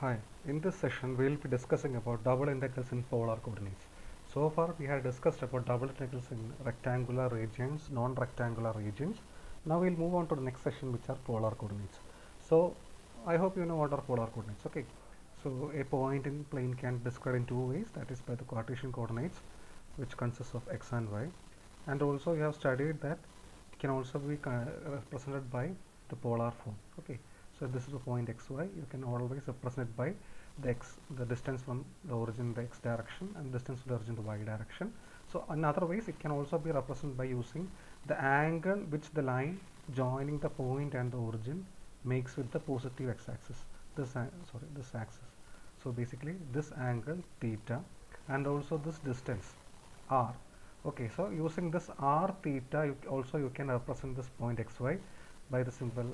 Hi, in this session we will be discussing about double integrals in polar coordinates. So far we have discussed about double integrals in rectangular regions, non-rectangular regions. Now we will move on to the next session, which are polar coordinates. So I hope you know what are polar coordinates. Okay, so a point in plane can be described in two ways, that is by the Cartesian coordinates, which consists of x and y, and also you have studied that it can also be represented by the polar form. Okay, so this is a point xy. You can always represent it by the distance from the origin in the x direction and distance from the origin in the y direction. So in other ways, it can also be represented by using the angle which the line joining the point and the origin makes with the positive x-axis. This axis. So basically, this angle theta and also this distance r. Okay, so using this r theta, you can represent this point xy by the symbol.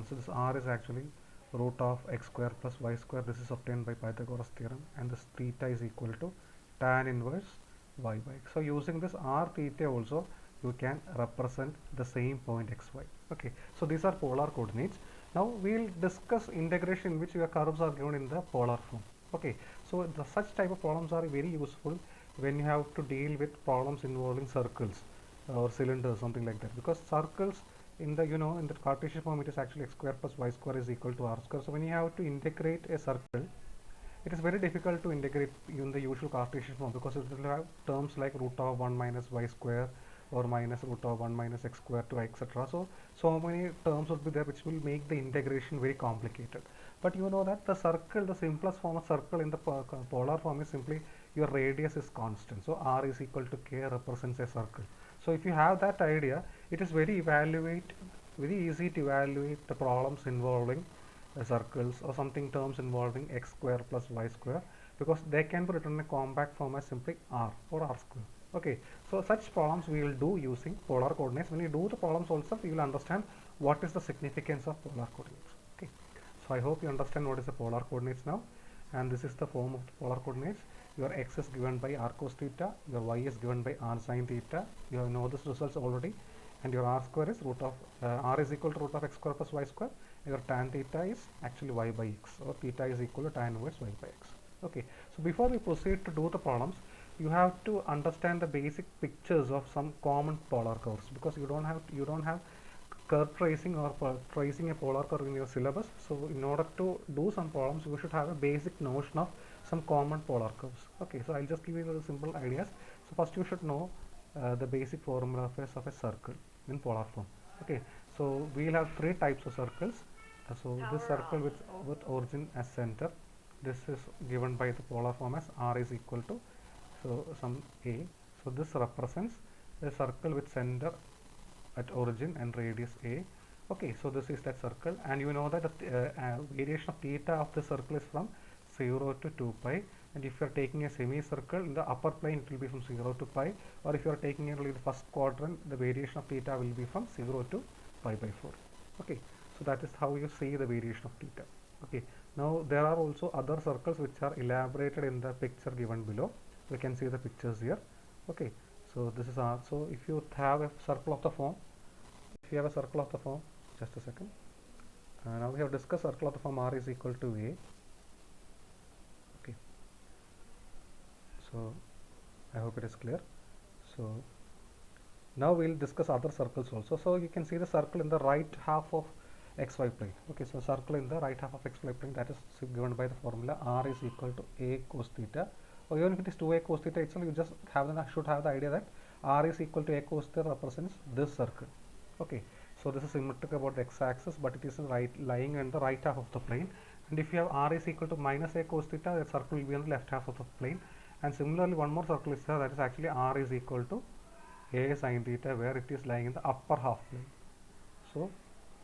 So this r is actually root of x square plus y square. This is obtained by Pythagoras theorem, and this theta is equal to tan inverse y by x. So using this r theta also, you can represent the same point xy. Okay, so these are polar coordinates. Now we will discuss integration in which your curves are given in the polar form. Okay, so such type of problems are very useful when you have to deal with problems involving circles or cylinders, something like that, because circles in the in the Cartesian form, it is actually x square plus y square is equal to r square. So when you have to integrate a circle, it is very difficult to integrate in the usual Cartesian form, because it will have terms like root of 1 minus y square or minus root of 1 minus x square to etc. So many terms would be there which will make the integration very complicated. But you know that the circle, the simplest form of circle in the polar form is simply your radius is constant. So r is equal to k represents a circle. So if you have that idea, it is very easy to evaluate the problems involving circles or something terms involving x square plus y square, because they can be written in a compact form as simply r or r square. Okay, so such problems we will do using polar coordinates. When you do the problems also, you will understand what is the significance of polar coordinates. Okay, so I hope you understand what is the polar coordinates now, and this is the form of the polar coordinates. Your x is given by r cos theta, your y is given by r sin theta. You know this results already, and your r square is root of r is equal to root of x square plus y square. Your tan theta is actually y by x, or theta is equal to tan inverse y by x. Okay, so before we proceed to do the problems, you have to understand the basic pictures of some common polar curves, because you don't have curve tracing or tracing a polar curve in your syllabus. So in order to do some problems, you should have a basic notion of some common polar curves. Okay, so I'll just give you the simple ideas. So first you should know the basic formula of a circle in polar form. Okay, so we'll have three types of circles. So this circle with origin as center, this is given by the polar form as r is equal to some a. So this represents a circle with center at origin and radius a. Okay, so this is that circle, and you know that the variation of theta of the circle is from 0 to 2 pi, and if you are taking a semicircle in the upper plane, it will be from 0 to pi, or if you are taking it in the first quadrant, the variation of theta will be from 0 to pi by 4. Okay, so that is how you see the variation of theta. Okay, now there are also other circles which are elaborated in the picture given below. We can see the pictures here. Okay, so this is r. So if you have a circle of the form, just a second. Now we have discussed circle of the form r is equal to a. Okay, so I hope it is clear. So now we'll discuss other circles also. So you can see the circle in the right half of xy plane. Okay, so circle in the right half of xy plane, that is given by the formula r is equal to a cos theta, or even if it is 2a cos theta itself, you just should have the idea that r is equal to a cos theta represents this circle. Okay, so this is symmetric about the x-axis, but it is lying in the right half of the plane. And if you have r is equal to minus a cos theta, the circle will be on the left half of the plane. And similarly, one more circle is there, that is actually r is equal to a sin theta, where it is lying in the upper half plane. So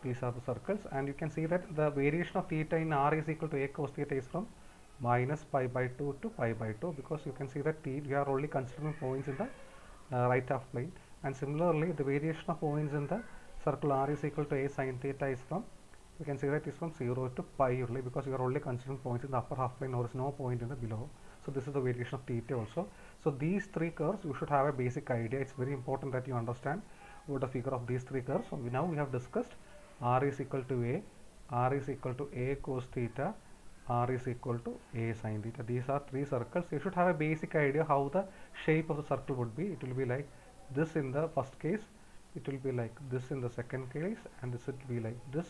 these are the circles, and you can see that the variation of theta in r is equal to a cos theta is from minus pi by 2 to pi by 2, because you can see that we are only considering points in the right half plane. And similarly, the variation of points in the circle r is equal to a sin theta is from, you can see that is from 0 to pi only, because you are only considering points in the upper half plane, or is no point in the below. So this is the variation of theta also. So these three curves, you should have a basic idea. It's very important that you understand what the figure of these three curves. So now we have discussed r is equal to a, r is equal to a cos theta, r is equal to a sine theta. These are three circles. You should have a basic idea how the shape of the circle would be. It will be like this in the first case, it will be like this in the second case, and this will be like this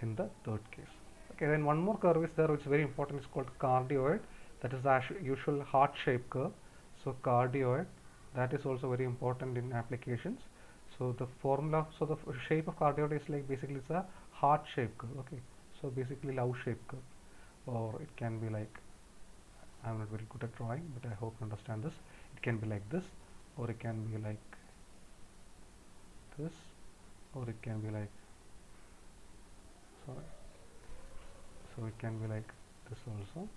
in the third case. Okay, then one more curve is there which is very important. It's called cardioid. That is the usual heart shape curve. So cardioid, that is also very important in applications. So the formula, so the shape of cardioid is like basically it's a heart shape curve. Okay, so basically love shape curve, or it can be like, I'm not very good at drawing, but I hope you understand this. It can be like this, or it can be like this, or it can be like, sorry, so it can be like this also.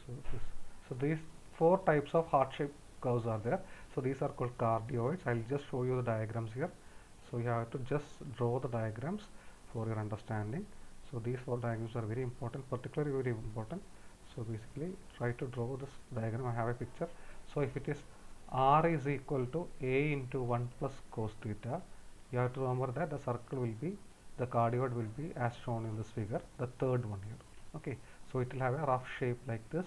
So this, so these four types of heart shape curves are there. So these are called cardioids. I'll just show you the diagrams here. So you have to just draw the diagrams for your understanding. So these four diagrams are very important, particularly very important. So basically try to draw this diagram. I have a picture. So if it is r is equal to a into 1 plus cos theta, you have to remember that the circle will be, the cardioid will be as shown in this figure, the third one here. Okay, so it will have a rough shape like this.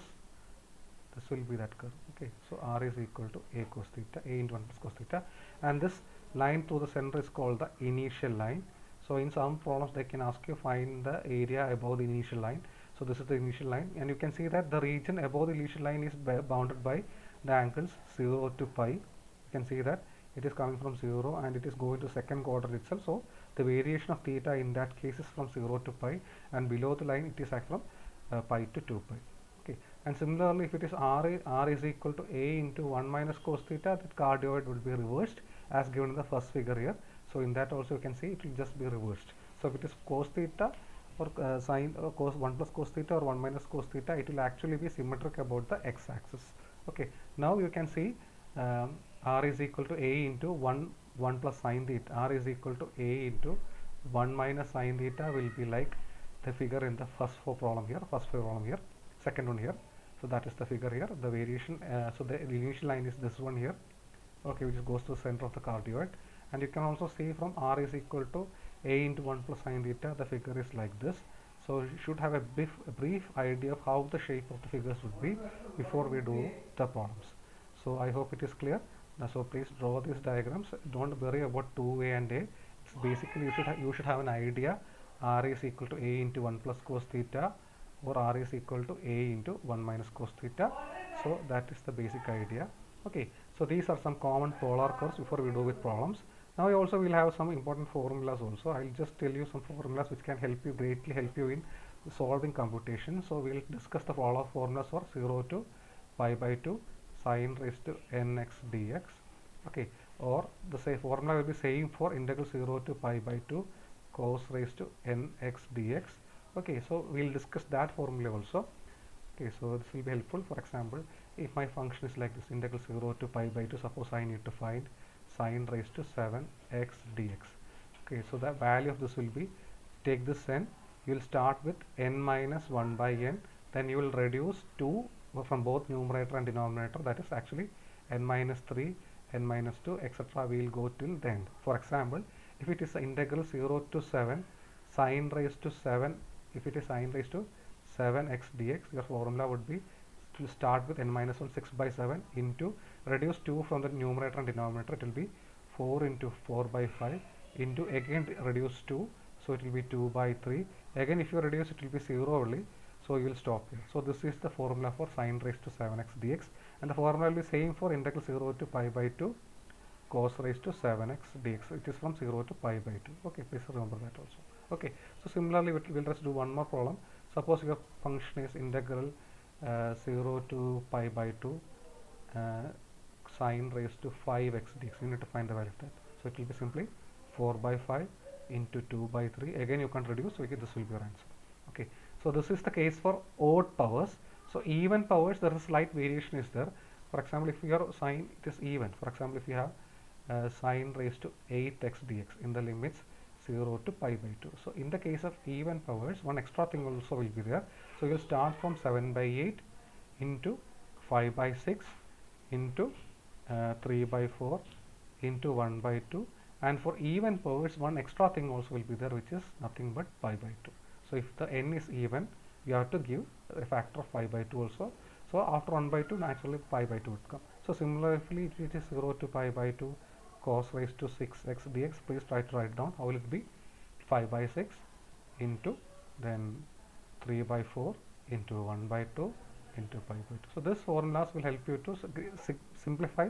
This will be that curve. Okay, so r is equal to a cos theta, a into 1 plus cos theta, and this line through the center is called the initial line. So in some problems they can ask you find the area above the initial line. So this is the initial line, and you can see that the region above the initial line is bounded by the angles 0 to pi. You can see that it is coming from 0 and it is going to second quadrant itself. So the variation of theta in that case is from 0 to pi, and below the line it is from pi to 2 pi. Okay, and similarly if it is r is equal to a into 1 minus cos theta, that cardioid will be reversed as given in the first figure here. So in that also you can see it will just be reversed. So if it is cos theta or sine or cos 1 plus cos theta or 1 minus cos theta, it will actually be symmetric about the x-axis. Okay, now you can see r is equal to a into 1 plus sine theta. R is equal to a into 1 minus sine theta will be like the figure in the first problem here, second one here. So that is the figure here, the variation. So the initial line is this one here. Okay, which goes to the center of the cardioid, and you can also see from r is equal to a into 1 plus sine theta, the figure is like this. So you should have a brief idea of how the shape of the figures would be before we do the problems. So I hope it is clear. So please draw these diagrams. Don't worry about 2a and a. It's basically you should have an idea. R is equal to a into 1 plus cos theta, or r is equal to a into 1 minus cos theta. So that is the basic idea. Okay, so these are some common polar curves before we do with problems. Now we also will have some important formulas also. I'll just tell you some formulas which can help you, greatly help you in solving computation. So we'll discuss the following formulas for 0 to pi by 2 sine raised to nx dx. Okay, or the same formula will be same for integral 0 to pi by 2 cos raised to nx dx. Okay, so we'll discuss that formula also. Okay, so this will be helpful. For example, if my function is like this, integral 0 to pi by 2, suppose I need to find sine raised to 7x dx. Okay, so the value of this will be, take this n, you will start with n minus 1 by n, then you will reduce 2 from both numerator and denominator, that is actually n minus 3, n minus 2, etc. We will go till the end. For example, if it is integral 0 to 7 sine raised to 7, if it is sine raised to 7x dx, your formula would be to start with n minus 1, 6 by 7 into, reduce 2 from the numerator and denominator, it will be 4 into 4 by 5 into, again reduce 2, so it will be 2 by 3, again if you reduce it will be 0 only, so you will stop here. So this is the formula for sine raised to 7x dx, and the formula will be same for integral 0 to pi by 2 cos raised to 7x dx. It is from 0 to pi by 2. Okay, please remember that also. Okay, so similarly we'll just do one more problem. Suppose your function is integral 0 to pi by 2 sine raised to 5x dx. You need to find the value of that. So it will be simply 4 by 5 into 2 by 3. Again you can reduce, so this will be your answer. Okay, so this is the case for odd powers. So even powers, there is a slight variation is there. For example, if your sine, it is even. For example, if you have sine raised to 8x dx in the limits 0 to pi by 2. So in the case of even powers, one extra thing also will be there. So you will start from 7 by 8 into 5 by 6 into 3 by 4 into 1 by 2, And for even powers, one extra thing also will be there, which is nothing but pi by 2. So if the n is even, you have to give a factor of pi by 2 also. So after 1 by 2, naturally pi by 2 would come. So similarly, if it is 0 to pi by 2 cos raised to 6x dx, please try to write down how will it be. 5 by 6 into then 3 by 4 into 1 by 2 into pi by 2. So this formulas will help you to simplify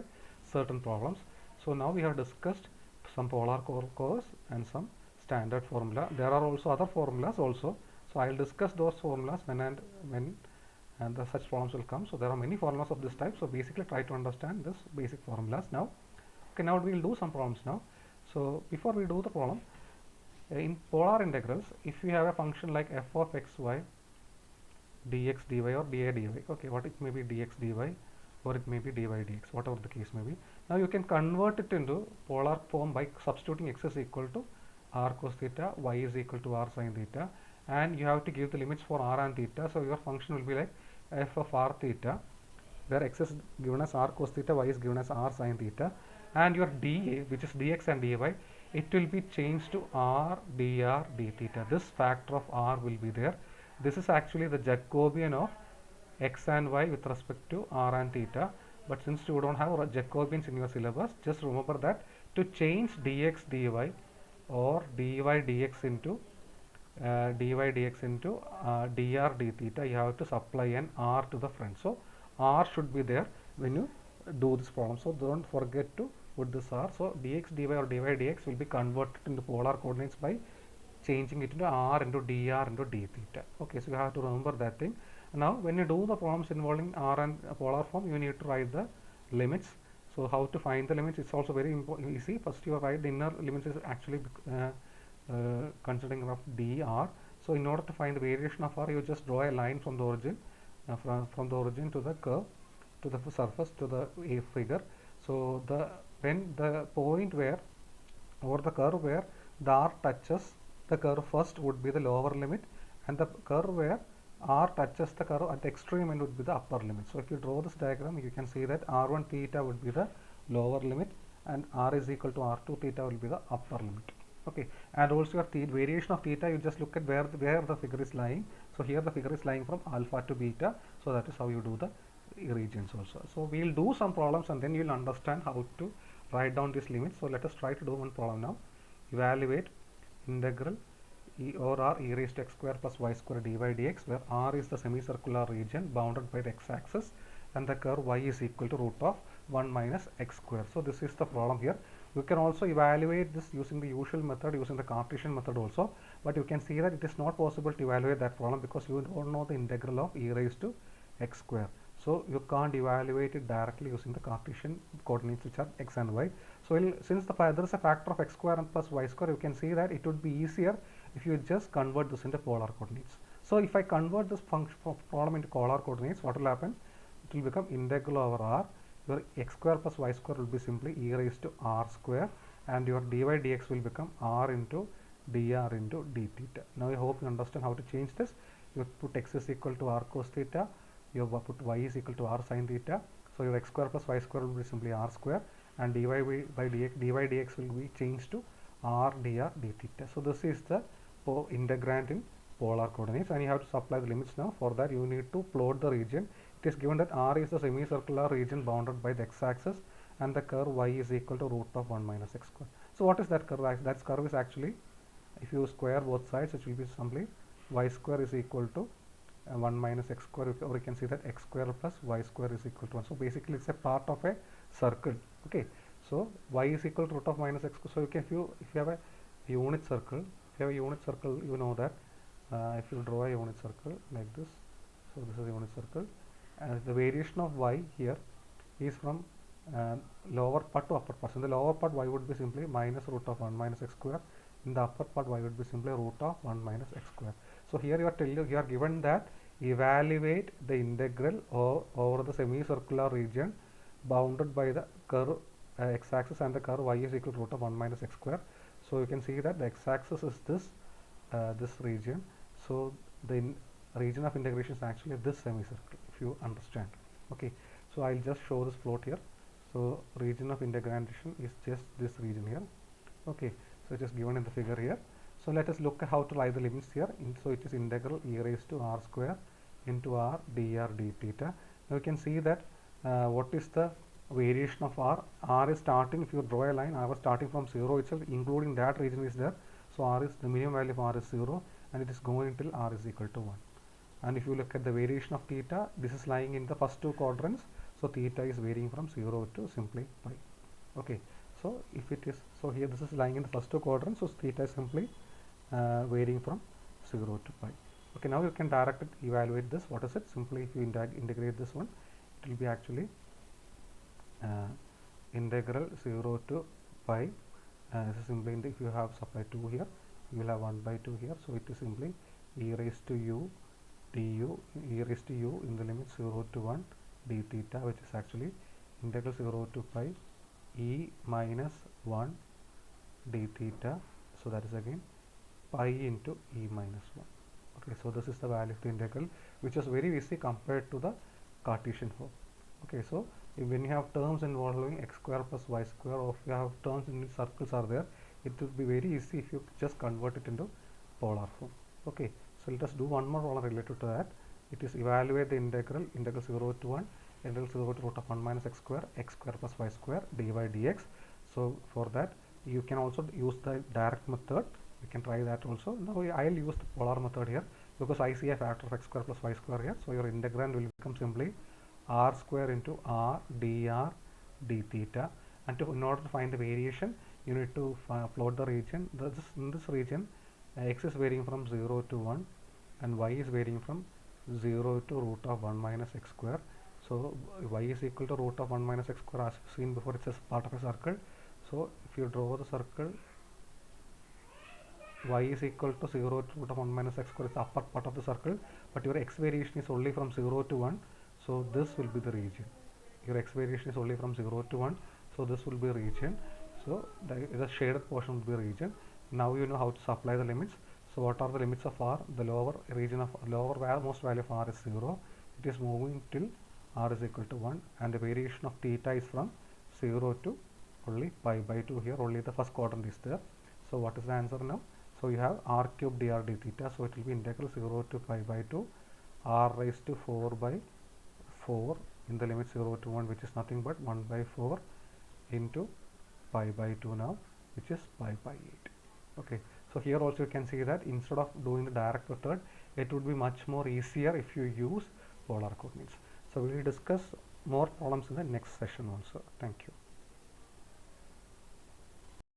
certain problems. So now we have discussed some polar curves and some standard formula. There are also other formulas also. So I will discuss those formulas when the such problems will come. So there are many formulas of this type. So basically try to understand this basic formulas now. Okay, now we will do some problems now. So before we do the problem, in polar integrals, if you have a function like f of xy dx dy or dA dy, okay, what it may be dx dy or it may be dy dx, whatever the case may be. Now you can convert it into polar form by substituting x is equal to r cos theta, y is equal to r sin theta, and you have to give the limits for r and theta. So your function will be like f of r theta, where x is given as r cos theta, y is given as r sin theta, and your dA, which is dx and dy, it will be changed to r dr d theta. This factor of r will be there. This is actually the Jacobian of x and y with respect to r and theta. But since you don't have Jacobians in your syllabus, just remember that to change dx dy or dy dx into dr d theta, you have to supply an r to the front. So r should be there when you do this problem. So don't forget to put this r. So dx dy or dy dx will be converted into polar coordinates by changing it into r into dr into d theta. Okay, so you have to remember that thing. Now when you do the problems involving r and polar form, you need to write the limits. So how to find the limits? It's also very easy. First you write the inner limits is actually considering of dr. So in order to find the variation of r, you just draw a line from the origin, from the origin to the curve, to the surface, to the figure. So when the point where or the curve where the r touches the curve first would be the lower limit, and the curve where r touches the curve at the extreme end would be the upper limit. So if you draw this diagram, you can see that r1 theta would be the lower limit and r is equal to r2 theta will be the upper limit. Okay, and also your variation of theta, you just look at where the figure is lying. So here the figure is lying from alpha to beta, so that is how you do the regions also. So we will do some problems and then you will understand how to write down these limits. So let us try to do one problem now. Evaluate integral e over r e raised to x square plus y square dy dx, where r is the semicircular region bounded by the x-axis and the curve y is equal to root of 1 minus x square. So this is the problem here. You can also evaluate this using the usual method, using the Cartesian method also, but you can see that it is not possible to evaluate that problem because you don't know the integral of e raised to x square. So you can't evaluate it directly using the Cartesian coordinates, which are x and y. So since there is a factor of x square and plus y square, you can see that it would be easier if you just convert this into polar coordinates. So if I convert this function problem into polar coordinates, what will happen? It will become integral over r. Your x square plus y square will be simply e raised to r square, and your dy dx will become r into dr into d theta. Now I hope you understand how to change this. You put x is equal to r cos theta, you put y is equal to r sin theta. So your x square plus y square will be simply r square, and dy dx will be changed to r dr d theta. So this is the integrand in polar coordinates, and you have to supply the limits now. For that you need to plot the region. It is given that r is the semicircular region bounded by the x-axis and the curve y is equal to root of 1 minus x square. So what is that curve? That curve is actually, if you square both sides, it will be simply y square is equal to 1 minus x square, or you can see that x square plus y square is equal to 1. So basically it's a part of a circle. Okay, so y is equal to root of minus x square. So you can, if you have a unit circle, you know that if you draw a unit circle like this, so this is a unit circle, and the variation of y here is from lower part to upper part. So in the lower part y would be simply minus root of 1 minus x square. In the upper part y would be simply root of 1 minus x square. So here you are given that evaluate the integral over the semicircular region bounded by the curve x-axis and the curve y is equal to root of 1 minus x square. So you can see that the x-axis is this region. So the region of integration is actually this semicircle, if you understand. Okay, so I'll just show this plot here. So region of integration is just this region here. Okay, so it is given in the figure here. So let us look at how to write the limits here. So it is integral e raised to r square into r dr d theta. Now you can see that what is the variation of r? R is starting, if you draw a line, r is starting from 0 itself, including that region is there. So r is, the minimum value of r is 0, and it is going until r is equal to 1. And if you look at the variation of theta, this is lying in the first two quadrants, so theta is varying from 0 to simply pi. Okay, so if it is, so here this is lying in the first two quadrants, so theta is simply varying from 0 to pi. Okay, now you can directly evaluate this. What is it? Simply if you integrate this one, it will be actually integral 0 to pi. This is simply, if you have supply 2 here, you will have 1 by 2 here, so it is simply e raised to u du, e raised to u in the limit 0 to 1 d theta, which is actually integral 0 to pi e minus 1 d theta, so that is again pi into e minus 1. Okay, so this is the value of the integral, which is very easy compared to the Cartesian form. Okay, so when you have terms involving x square plus y square, or if you have terms in which circles are there, it will be very easy if you just convert it into polar form. Okay, so let us do one more problem related to that. It is evaluate the integral 0 to 1 integral 0 to root of 1 minus x square plus y square dy dx. So for that you can also use the direct method. You can try that also. Now I will use the polar method here because I see a factor of x square plus y square here. So your integrand will become simply r square into r dr d theta, and in order to find the variation, you need to plot the region. In this region, x is varying from 0 to 1 and y is varying from 0 to root of 1 minus x square. So y is equal to root of 1 minus x square, as seen before. It's a part of a circle. So if you draw the circle, y is equal to 0 to root of 1 minus x square is the upper part of the circle, but your x variation is only from 0 to 1, so this will be the region. Your x variation is only from 0 to 1, so this will be region. So the shaded portion will be region. Now you know how to supply the limits. So what are the limits of r? The lower region of most value of r is 0. It is moving till r is equal to 1, and the variation of theta is from 0 to only pi by 2 here. Only the first quadrant is there. So what is the answer now? So you have r cube dr d theta. So it will be integral 0 to pi by 2 r raised to 4 by 4 in the limit 0 to 1, which is nothing but 1 by 4 into pi by 2 now, which is pi by 8. Okay, so here also you can see that instead of doing the direct method, it would be much more easier if you use polar coordinates. So we will discuss more problems in the next session also. Thank you.